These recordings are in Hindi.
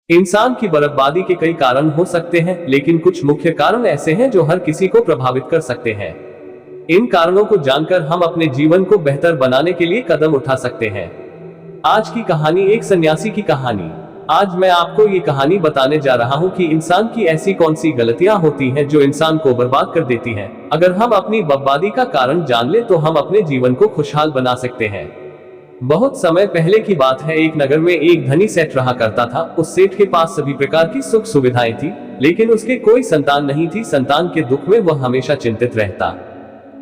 इंसान की बर्बादी के कई कारण हो सकते हैं, लेकिन कुछ मुख्य कारण ऐसे हैं जो हर किसी को प्रभावित कर सकते हैं। इन कारणों को जानकर हम अपने जीवन को बेहतर बनाने के लिए कदम उठा सकते हैं। आज की कहानी एक सन्यासी की कहानी। आज मैं आपको ये कहानी बताने जा रहा हूँ कि इंसान की ऐसी कौन सी गलतियां होती हैं जो इंसान को बर्बाद कर देती हैं। अगर हम अपनी बर्बादी का कारण जान ले तो हम अपने जीवन को खुशहाल बना सकते हैं। बहुत समय पहले की बात है, एक नगर में एक धनी सेठ रहा करता था। उस सेठ के पास सभी प्रकार की सुख सुविधाएं थी, लेकिन उसके कोई संतान नहीं थी। संतान के दुख में वह हमेशा चिंतित रहता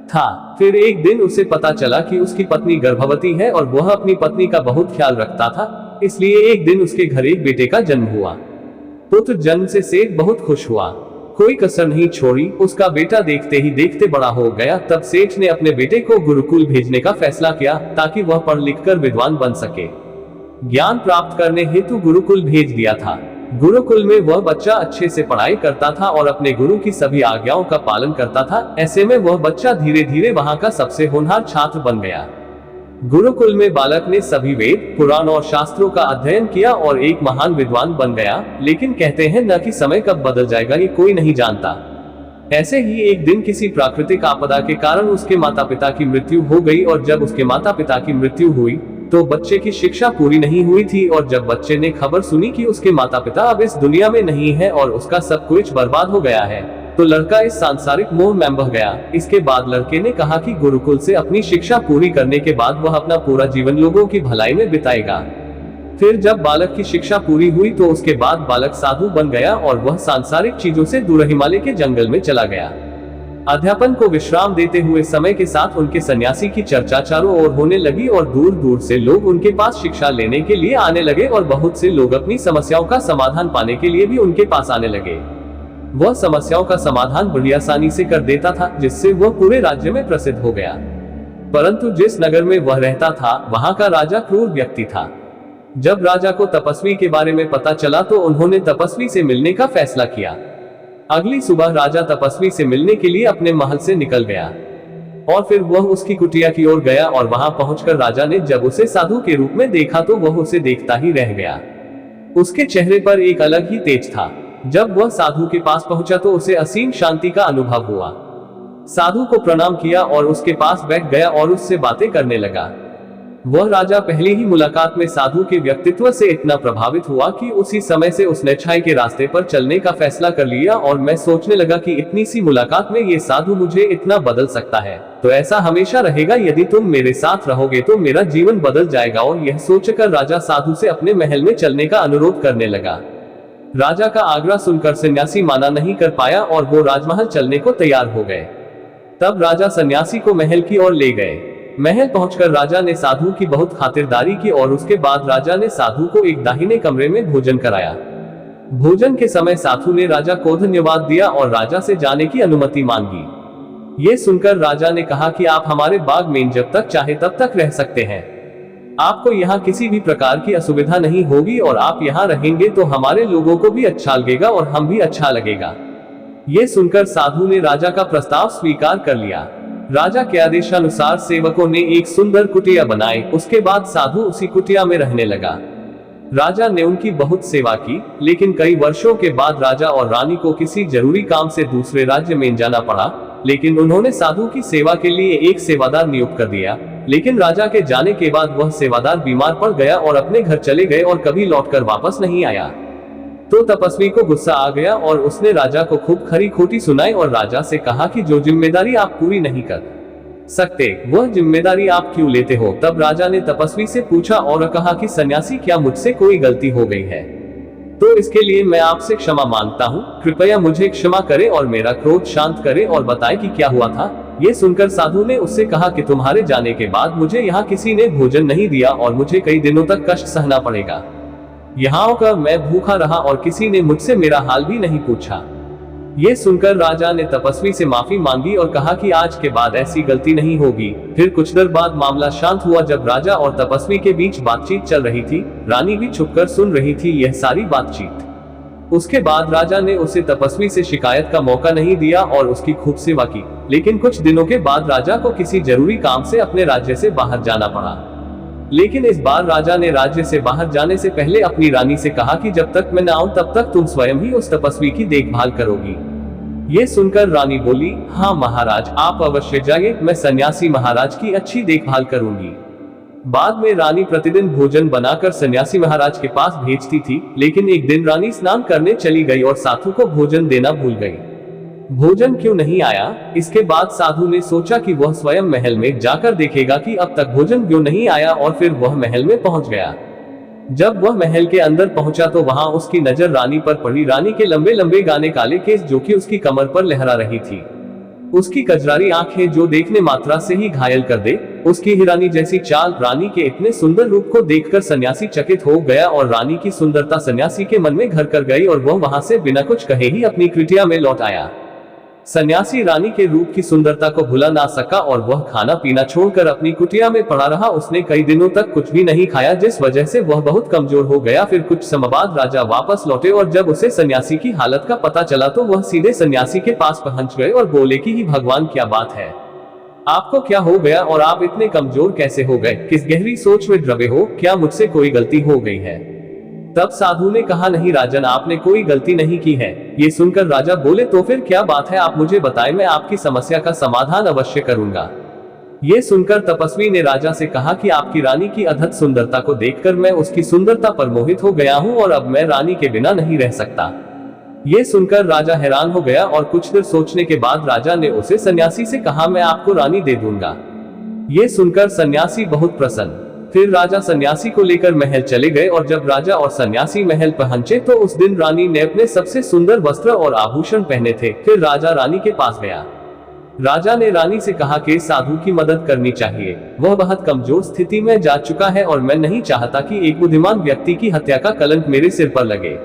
था। फिर एक दिन उसे पता चला कि उसकी पत्नी गर्भवती है और वह अपनी पत्नी का बहुत ख्याल रखता था। इसलिए एक दिन उसके घर एक बेटे का जन्म हुआ। पुत्र जन्म से सेठ बहुत खुश हुआ, कोई कसर नहीं छोड़ी। उसका बेटा देखते ही देखते बड़ा हो गया। तब सेठ ने अपने बेटे को गुरुकुल भेजने का फैसला किया ताकि वह पढ़ लिख कर विद्वान बन सके। ज्ञान प्राप्त करने हेतु गुरुकुल भेज दिया था। गुरुकुल में वह बच्चा अच्छे से पढ़ाई करता था और अपने गुरु की सभी आज्ञाओं का पालन करता था। ऐसे में वह बच्चा धीरे धीरे वहां का सबसे होनहार छात्र बन गया। गुरुकुल में बालक ने सभी वेद, पुराण और शास्त्रों का अध्ययन किया और एक महान विद्वान बन गया। लेकिन कहते हैं न कि समय कब बदल जाएगा ये कोई नहीं जानता। ऐसे ही एक दिन किसी प्राकृतिक आपदा के कारण उसके माता पिता की मृत्यु हो गई और जब उसके माता पिता की मृत्यु हुई तो बच्चे की शिक्षा पूरी नहीं हुई थी। और जब बच्चे ने खबर सुनी कि उसके माता पिता अब इस दुनिया में नहीं है और उसका सब कुछ बर्बाद हो गया है, तो लड़का इस सांसारिक मोह में बह गया। इसके बाद लड़के ने कहा कि गुरुकुल से अपनी शिक्षा पूरी करने के बाद वह अपना पूरा जीवन लोगों की भलाई में बिताएगा। फिर जब बालक की शिक्षा पूरी हुई तो उसके बाद बालक साधु बन गया और वह सांसारिक चीजों से दूर हिमालय के जंगल में चला गया। अध्यापन को विश्राम देते हुए समय के साथ उनके सन्यासी की चर्चा चारों ओर होने लगी और दूर दूर से लोग उनके पास शिक्षा लेने के लिए आने लगे और बहुत से लोग अपनी समस्याओं का समाधान पाने के लिए भी उनके पास आने लगे। वह समस्याओं का समाधान बड़ी आसानी से कर देता था, जिससे वह पूरे राज्य में प्रसिद्ध हो गया। परंतु जिस नगर में वह रहता था वहां का राजा क्रूर व्यक्ति था। जब राजा को तपस्वी के बारे में पता चला तो उन्होंने तपस्वी से मिलने का फैसला किया। अगली सुबह राजा तपस्वी से मिलने के लिए अपने महल से निकल गया और फिर वह उसकी कुटिया की ओर गया और वहां पहुंचकर राजा ने जब उसे साधु के रूप में देखा तो वह उसे देखता ही रह गया। उसके चेहरे पर एक अलग ही तेज था। जब वह साधु के पास पहुंचा तो उसे असीम शांति का अनुभव हुआ। साधु को प्रणाम किया और उसके पास बैठ गया और उससे बातें करने लगा। वह राजा पहली ही मुलाकात में साधु के व्यक्तित्व से इतना प्रभावित हुआ कि उसी समय से उसने अच्छाई के रास्ते पर चलने का फैसला कर लिया। और मैं सोचने लगा कि इतनी सी मुलाकात में ये साधु मुझे इतना बदल सकता है, तो ऐसा हमेशा रहेगा। यदि तुम मेरे साथ रहोगे तो मेरा जीवन बदल जाएगा। और यह सोचकर राजा साधु से अपने महल में चलने का अनुरोध करने लगा। राजा का आग्रह सुनकर सन्यासी माना नहीं कर पाया और वो राजमहल चलने को तैयार हो गए। तब राजा सन्यासी को महल की ओर ले गए। महल पहुंचकर राजा ने साधु की बहुत खातिरदारी की और उसके बाद राजा ने साधु को एक दाहिने कमरे में भोजन कराया। भोजन के समय साधु ने राजा को धन्यवाद दिया और राजा से जाने की अनुमति मांगी। ये सुनकर राजा ने कहा कि आप हमारे बाग में जब तक चाहे तब तक रह सकते हैं। आपको यहाँ किसी भी प्रकार की असुविधा नहीं होगी और आप यहाँ रहेंगे तो हमारे लोगों को भी अच्छा लगेगा और हम भी अच्छा लगेगा। ये सुनकर साधु ने राजा का प्रस्ताव स्वीकार कर लिया। राजा के आदेशानुसार सेवकों ने एक सुंदर कुटिया बनाई। उसके बाद साधु उसी कुटिया में रहने लगा। राजा ने उनकी बहुत सेवा की, लेकिन कई वर्षों के बाद राजा और रानी को किसी जरूरी काम से दूसरे राज्य में जाना पड़ा। लेकिन उन्होंने साधु की सेवा के लिए एक सेवादार नियुक्त कर दिया। लेकिन राजा के जाने के बाद वह सेवादार बीमार पड़ गया और अपने घर चले गए और कभी लौटकर वापस नहीं आया। तो तपस्वी को गुस्सा आ गया और उसने राजा को खूब खरी खोटी सुनाई और राजा से कहा कि जो जिम्मेदारी आप पूरी नहीं कर सकते वह जिम्मेदारी आप क्यों लेते हो। तब राजा ने तपस्वी से पूछा और कहा कि सन्यासी, क्या मुझसे कोई गलती हो गई है? तो इसके लिए मैं आपसे क्षमा मांगता हूँ। कृपया मुझे क्षमा करें और मेरा क्रोध शांत करें और बताएं कि क्या हुआ था। ये सुनकर साधु ने उससे कहा कि तुम्हारे जाने के बाद मुझे यहाँ किसी ने भोजन नहीं दिया और मुझे कई दिनों तक कष्ट सहना पड़ेगा। यहाँ आकर मैं भूखा रहा और किसी ने मुझसे मेरा हाल भी नहीं पूछा। ये सुनकर राजा ने तपस्वी से माफी मांगी और कहा कि आज के बाद ऐसी गलती नहीं होगी। फिर कुछ देर बाद मामला शांत हुआ। जब राजा और तपस्वी के बीच बातचीत चल रही थी, रानी भी छुपकर सुन रही थी यह सारी बातचीत। उसके बाद राजा ने उसे तपस्वी से शिकायत का मौका नहीं दिया और उसकी खूब सेवा की। लेकिन कुछ दिनों के बाद राजा को किसी जरूरी काम से अपने राज्य से बाहर जाना पड़ा। लेकिन इस बार राजा ने राज्य से बाहर जाने से पहले अपनी रानी से कहा कि जब तक मैं न आऊं तब तक तुम स्वयं ही उस तपस्वी की देखभाल करोगी। ये सुनकर रानी बोली, हाँ महाराज, आप अवश्य जाइए, मैं सन्यासी महाराज की अच्छी देखभाल करूंगी। बाद में रानी प्रतिदिन भोजन बनाकर सन्यासी महाराज के पास भेजती थी, लेकिन एक दिन रानी स्नान करने चली गई और साधु को भोजन देना भूल गई। भोजन क्यों नहीं आया? इसके बाद साधु ने सोचा कि वह स्वयं महल में जाकर देखेगा कि अब तक भोजन क्यों नहीं आया, और फिर वह महल में पहुंच गया। जब वह महल के अंदर पहुंचा तो वहां उसकी नजर रानी पर पड़ी। रानी के लंबे लंबे गाने काले केस जो कि उसकी कमर पर लहरा रही थी, उसकी कजरारी आंखें जो देखने मात्रा से ही घायल कर दे, उसकी हिरानी जैसी चाल। रानी के इतने सुंदर रूप को देखकर सन्यासी चकित हो गया और रानी की सुंदरता सन्यासी के मन में घर कर गई और वह वहां से बिना कुछ कहे ही अपनी कुटिया में लौट आया। सन्यासी रानी के रूप की सुंदरता को भुला ना सका और वह खाना पीना छोड़कर अपनी कुटिया में पड़ा रहा। उसने कई दिनों तक कुछ भी नहीं खाया, जिस वजह से वह बहुत कमजोर हो गया। फिर कुछ समय बाद राजा वापस लौटे और जब उसे सन्यासी की हालत का पता चला तो वह सीधे सन्यासी के पास पहुंच गए और बोले कि भगवान, क्या बात है, आपको क्या हो गया और आप इतने कमजोर कैसे हो गए? किस गहरी सोच में डूबे हो? क्या मुझसे कोई गलती हो गई है? तब साधु ने कहा, नहीं राजन, आपने कोई गलती नहीं की है। ये सुनकर राजा बोले, तो फिर क्या बात है, आप मुझे बताएं, मैं आपकी समस्या का समाधान अवश्य करूंगा। ये सुनकर तपस्वी ने राजा से कहा कि आपकी रानी की अद्भुत सुंदरता को देखकर मैं उसकी सुंदरता पर मोहित हो गया हूं और अब मैं रानी के बिना नहीं रह सकता। ये सुनकर राजा हैरान हो गया और कुछ देर सोचने के बाद राजा ने उसे सन्यासी से कहा, मैं आपको रानी दे दूंगा। ये सुनकर सन्यासी बहुत प्रसन्न। फिर राजा सन्यासी को लेकर महल चले गए और जब राजा और सन्यासी महल पहुंचे तो उस दिन रानी ने अपने सबसे सुंदर वस्त्र और आभूषण पहने थे। फिर राजा रानी के पास गया। राजा ने रानी से कहा कि साधु की मदद करनी चाहिए, वह बहुत कमजोर स्थिति में जा चुका है और मैं नहीं चाहता कि एक बुद्धिमान व्यक्ति की हत्या का कलंक मेरे सिर पर लगे।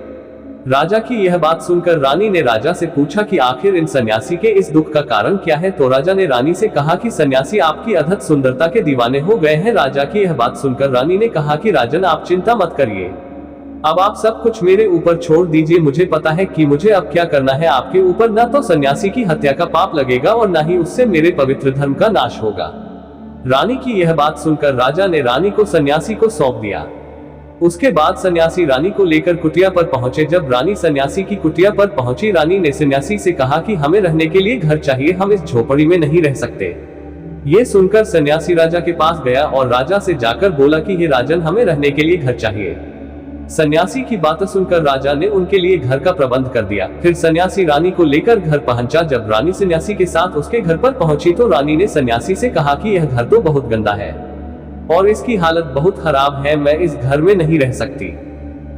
राजा की यह बात सुनकर रानी ने राजा से पूछा कि आखिर इन सन्यासी के इस दुख का कारण क्या है। तो राजा ने रानी से कहा कि सन्यासी आपकी अद्भुत सुंदरता के दीवाने हो गए हैं। राजा की यह बात सुनकर रानी ने कहा कि राजन, आप चिंता मत करिए, अब आप सब कुछ मेरे ऊपर छोड़ दीजिए, मुझे पता है कि मुझे अब क्या करना है। आपके ऊपर न तो सन्यासी की हत्या का पाप लगेगा और न ही उससे मेरे पवित्र धर्म का नाश होगा। रानी की यह बात सुनकर राजा ने रानी को सन्यासी को सौंप दिया। उसके बाद सन्यासी रानी को लेकर कुटिया पर पहुंचे। जब रानी सन्यासी की कुटिया पर पहुंची, रानी ने सन्यासी से कहा कि हमें रहने के लिए घर चाहिए, हम इस झोपड़ी में नहीं रह सकते। ये सुनकर सन्यासी राजा के पास गया और राजा से जाकर बोला कि हे राजन, हमें रहने के लिए घर चाहिए। सन्यासी की बात सुनकर राजा ने उनके लिए घर का प्रबंध कर दिया। फिर सन्यासी रानी को लेकर घर पहुंचा। जब रानी सन्यासी के साथ उसके घर पर पहुंची तो रानी ने सन्यासी से कहा कि यह घर तो बहुत गंदा है और इसकी हालत बहुत खराब है, मैं इस घर में नहीं रह सकती।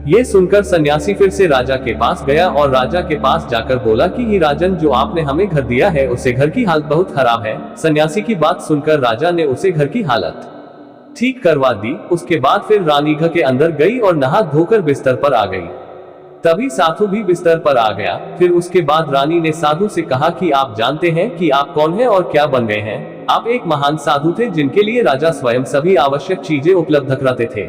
ये सुनकर सन्यासी फिर से राजा के पास गया और राजा के पास जाकर बोला कि ही राजन, जो आपने हमें घर दिया है उसे घर की हालत बहुत खराब है। सन्यासी की बात सुनकर राजा ने उसे घर की हालत ठीक करवा दी। उसके बाद फिर रानी घर के अंदर गई और नहा धोकर बिस्तर पर आ गई। तभी साधु भी बिस्तर पर आ गया। फिर उसके बाद रानी ने साधु से कहा कि आप जानते हैं कि आप कौन हैं और क्या बन गए हैं? आप एक महान साधु थे जिनके लिए राजा स्वयं सभी आवश्यक चीजें उपलब्ध कराते थे,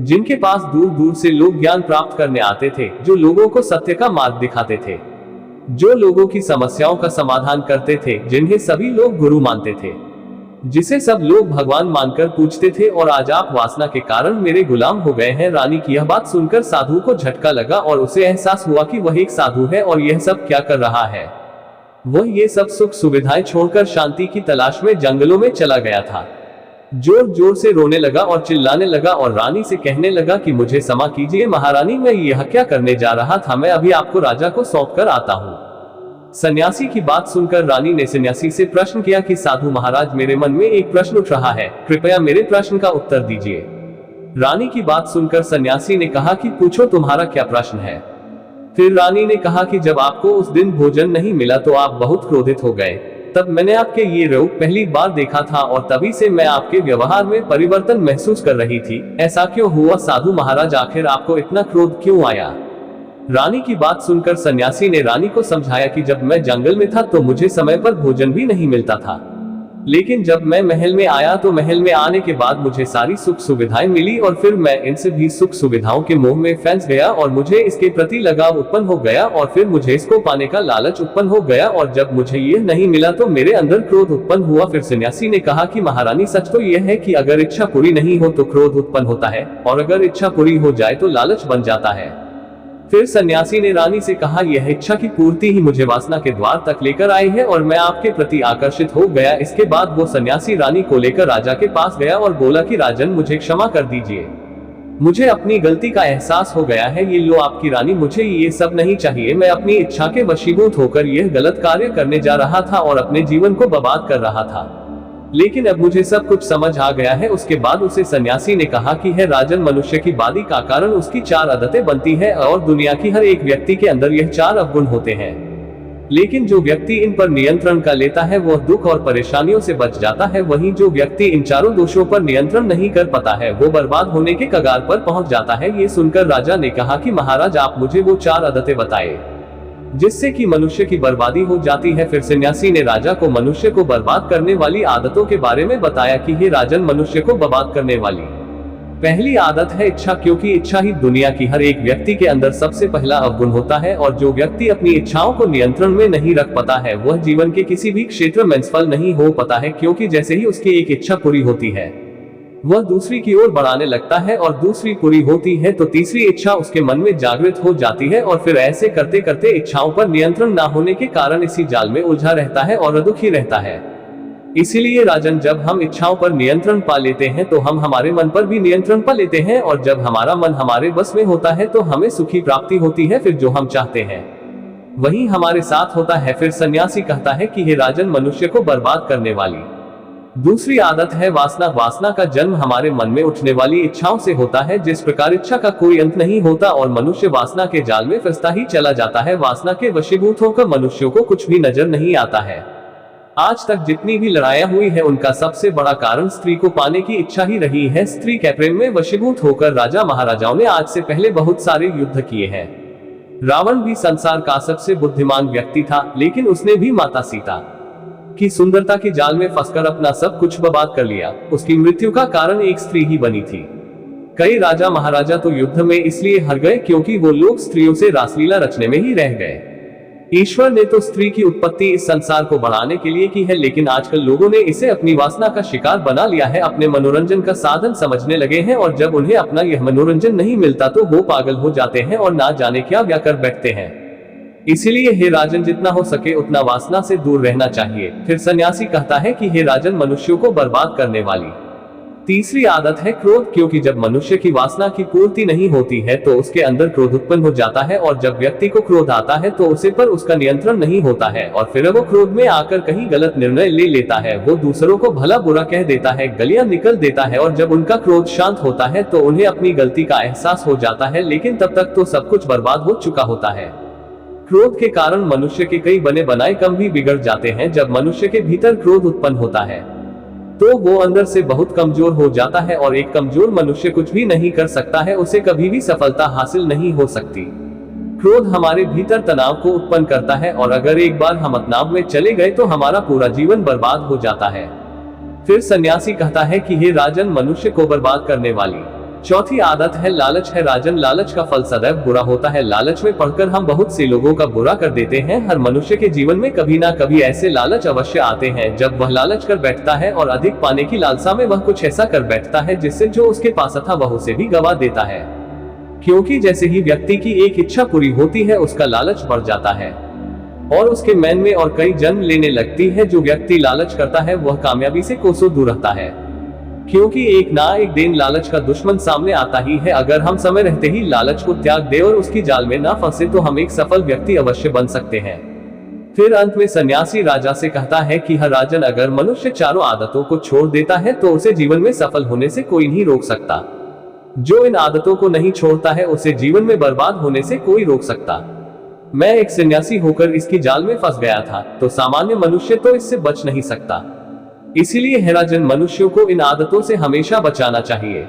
जिनके पास दूर दूर से लोग ज्ञान प्राप्त करने आते थे, जो लोगों को सत्य का मार्ग दिखाते थे, जो लोगों की समस्याओं का समाधान करते थे, जिन्हें सभी लोग गुरु मानते थे, जिसे सब लोग भगवान मानकर पूजते थे। और आज आप वासना के कारण मेरे गुलाम हो गए हैं। रानी की यह बात सुनकर साधु को झटका लगा और उसे एहसास हुआ कि वह एक साधु है और यह सब क्या कर रहा है। वह ये सब सुख सुविधाएं छोड़कर शांति की तलाश में जंगलों में चला गया था। जोर जोर से रोने लगा और चिल्लाने लगा और रानी से कहने लगा कि मुझे क्षमा कीजिए महारानी, मैं यह क्या करने जा रहा था, मैं अभी आपको राजा को सौंप कर आता हूँ। सन्यासी की बात सुनकर रानी ने सन्यासी से प्रश्न किया कि साधु महाराज, मेरे मन में एक प्रश्न उठ रहा है, कृपया मेरे प्रश्न का उत्तर दीजिए। रानी की बात सुनकर सन्यासी ने कहा कि पूछो, तुम्हारा क्या प्रश्न है? फिर रानी ने कहा कि जब आपको उस दिन भोजन नहीं मिला तो आप बहुत क्रोधित हो गए। तब मैंने आपके ये रूप पहली बार देखा था और तभी से मैं आपके व्यवहार में परिवर्तन महसूस कर रही थी। ऐसा क्यों हुआ साधु महाराज, आखिर आपको इतना क्रोध क्यों आया? रानी की बात सुनकर सन्यासी ने रानी को समझाया कि जब मैं जंगल में था तो मुझे समय पर भोजन भी नहीं मिलता था। लेकिन जब मैं महल में आया तो महल में आने के बाद मुझे सारी सुख सुविधाएं मिली और फिर मैं इनसे भी सुख सुविधाओं के मोह में फंस गया और मुझे इसके प्रति लगाव उत्पन्न हो गया और फिर मुझे इसको पाने का लालच उत्पन्न हो गया और जब मुझे यह नहीं मिला तो मेरे अंदर क्रोध उत्पन्न हुआ। फिर सन्यासी ने कहा कि महारानी, सच तो यह है कि अगर इच्छा पूरी नहीं हो तो क्रोध उत्पन्न होता है और अगर इच्छा पूरी हो जाए तो लालच बन जाता है। फिर सन्यासी ने रानी से कहा, यह इच्छा की पूर्ति ही मुझे वासना के द्वार तक लेकर आई है और मैं आपके प्रति आकर्षित हो गया। इसके बाद वो सन्यासी रानी को लेकर राजा के पास गया और बोला कि राजन, मुझे क्षमा कर दीजिए, मुझे अपनी गलती का एहसास हो गया है। ये लो आपकी रानी, मुझे ये सब नहीं चाहिए। मैं अपनी इच्छा के वशीभूत होकर यह गलत कार्य करने जा रहा था और अपने जीवन को बर्बाद कर रहा था, लेकिन अब मुझे सब कुछ समझ आ गया है। उसके बाद उसे सन्यासी ने कहा कि है राजन, मनुष्य की बादी का कारण उसकी 4 आदतें बनती है और दुनिया की हर एक व्यक्ति के अंदर यह 4 अवगुण होते हैं, लेकिन जो व्यक्ति इन पर नियंत्रण कर लेता है वह दुख और परेशानियों से बच जाता है। वहीं जो व्यक्ति इन चारों दोषों पर नियंत्रण नहीं कर पाता है वो बर्बाद होने के कगार पर पहुंच जाता है। ये सुनकर राजा ने कहा कि महाराज, आप मुझे वो 4 आदतें बताए जिससे कि मनुष्य की बर्बादी हो जाती है। फिर सन्यासी ने राजा को मनुष्य को बर्बाद करने वाली आदतों के बारे में बताया कि हे राजन, मनुष्य को बर्बाद करने वाली पहली आदत है इच्छा, क्योंकि इच्छा ही दुनिया की हर एक व्यक्ति के अंदर सबसे पहला अवगुण होता है और जो व्यक्ति अपनी इच्छाओं को नियंत्रण में नहीं रख पाता है वह जीवन के किसी भी क्षेत्र में सफल नहीं हो पाता है, क्योंकि जैसे ही उसकी एक इच्छा पूरी होती है वह दूसरी की ओर बढ़ाने लगता है और दूसरी पूरी होती है तो तीसरी इच्छा उसके मन में जागृत हो जाती है और फिर ऐसे करते करते इच्छाओं पर नियंत्रण न होने के कारण इसी जाल में उलझा रहता है और दुखी रहता है। इसीलिए राजन, जब हम इच्छाओं पर नियंत्रण पा लेते हैं तो हम हमारे मन पर भी नियंत्रण पा लेते हैं और जब हमारा मन हमारे बस में होता है तो हमें सुखी प्राप्ति होती है। फिर जो हम चाहते हैं वही हमारे साथ होता है। फिर सन्यासी कहता है कि हे राजन, मनुष्य को बर्बाद करने वाली दूसरी आदत है वासना। वासना का जन्म हमारे मन में उठने वाली इच्छाओं से होता है। जिस प्रकार इच्छा का कोई अंत नहीं होता और मनुष्य वासना के जाल में फंसता ही चला जाता है, वासना के वशीभूत होकर मनुष्यों को कुछ भी नजर नहीं आता है। आज तक जितनी भी लड़ाइयां हुई है उनका सबसे बड़ा कारण स्त्री को पाने की इच्छा ही रही है। स्त्री के प्रेम में वशीभूत होकर राजा महाराजाओं ने आज से पहले बहुत सारे युद्ध किए हैं। रावण भी संसार का सबसे बुद्धिमान व्यक्ति था, लेकिन उसने भी माता सीता की सुंदरता के जाल में फंसकर अपना सब कुछ बर्बाद कर लिया। उसकी मृत्यु का कारण एक स्त्री ही बनी थी। कई राजा महाराजा तो युद्ध में इसलिए हार गए क्योंकि वो लोग स्त्रियों से रासलीला रचने में ही रह गए। ईश्वर ने तो स्त्री की उत्पत्ति इस संसार को बढ़ाने के लिए की है, लेकिन आजकल लोगों ने इसे अपनी वासना का शिकार बना लिया है, अपने मनोरंजन का साधन समझने लगे हैं और जब उन्हें अपना यह मनोरंजन नहीं मिलता तो वो पागल हो जाते हैं और ना जाने क्या क्या कर बैठते हैं। इसीलिए हे राजन, जितना हो सके उतना वासना से दूर रहना चाहिए। फिर सन्यासी कहता है कि हे राजन, मनुष्यों को बर्बाद करने वाली तीसरी आदत है क्रोध, क्योंकि जब मनुष्य की वासना की पूर्ति नहीं होती है तो उसके अंदर क्रोध उत्पन्न हो जाता है और जब व्यक्ति को क्रोध आता है तो उसे पर उसका नियंत्रण नहीं होता है और फिर वो क्रोध में आकर कहीं गलत निर्णय ले लेता है। वो दूसरों को भला बुरा कह देता है, गलियां निकल देता है और जब उनका क्रोध शांत होता है तो उन्हें अपनी गलती का एहसास हो जाता है, लेकिन तब तक तो सब कुछ बर्बाद हो चुका होता है। क्रोध के कारण मनुष्य के कई बने बनाए काम भी बिगड़ जाते हैं। जब मनुष्य के भीतर क्रोध उत्पन्न होता है तो वो अंदर से बहुत कमजोर हो जाता है और एक कमजोर मनुष्य कुछ भी नहीं कर सकता है, उसे कभी भी सफलता हासिल नहीं हो सकती। क्रोध हमारे भीतर तनाव को उत्पन्न करता है और अगर एक बार हम तनाव में चले गए तो हमारा पूरा जीवन बर्बाद हो जाता है। फिर सन्यासी कहता है कि हे राजन, मनुष्य को बर्बाद करने वाली चौथी आदत है लालच है। राजन, लालच का फल सदैव बुरा होता है। लालच में पड़कर हम बहुत से लोगों का बुरा कर देते हैं। हर मनुष्य के जीवन में कभी ना कभी ऐसे लालच अवश्य आते हैं जब वह लालच कर बैठता है और अधिक पाने की लालसा में वह कुछ ऐसा कर बैठता है जिससे जो उसके पास था वह उसे भी गवा देता है, क्योंकि जैसे ही व्यक्ति की एक इच्छा पूरी होती है उसका लालच बढ़ जाता है और उसके मन में और कई जन्म लेने लगती है। जो व्यक्ति लालच करता है वह कामयाबी से कोसों दूर रहता है, क्योंकि एक ना एक दिन लालच का दुश्मन सामने आता ही है। अगर हम समय रहते ही लालच को त्याग दे और उसकी जाल में ना फंसे तो हम एक सफल व्यक्ति अवश्य बन सकते हैं। फिर अंत में सन्यासी राजा से कहता है कि हर राजन, अगर मनुष्य चारों आदतों को छोड़ देता है तो उसे जीवन में सफल होने से कोई नहीं रोक सकता। जो इन आदतों को नहीं छोड़ता है उसे जीवन में बर्बाद होने से कोई रोक सकता। मैं एक सन्यासी होकर इसकी जाल में फंस गया था, तो सामान्य मनुष्य तो इससे बच नहीं सकता। इसीलिए हे राजन, मनुष्यों को इन आदतों से हमेशा बचाना चाहिए।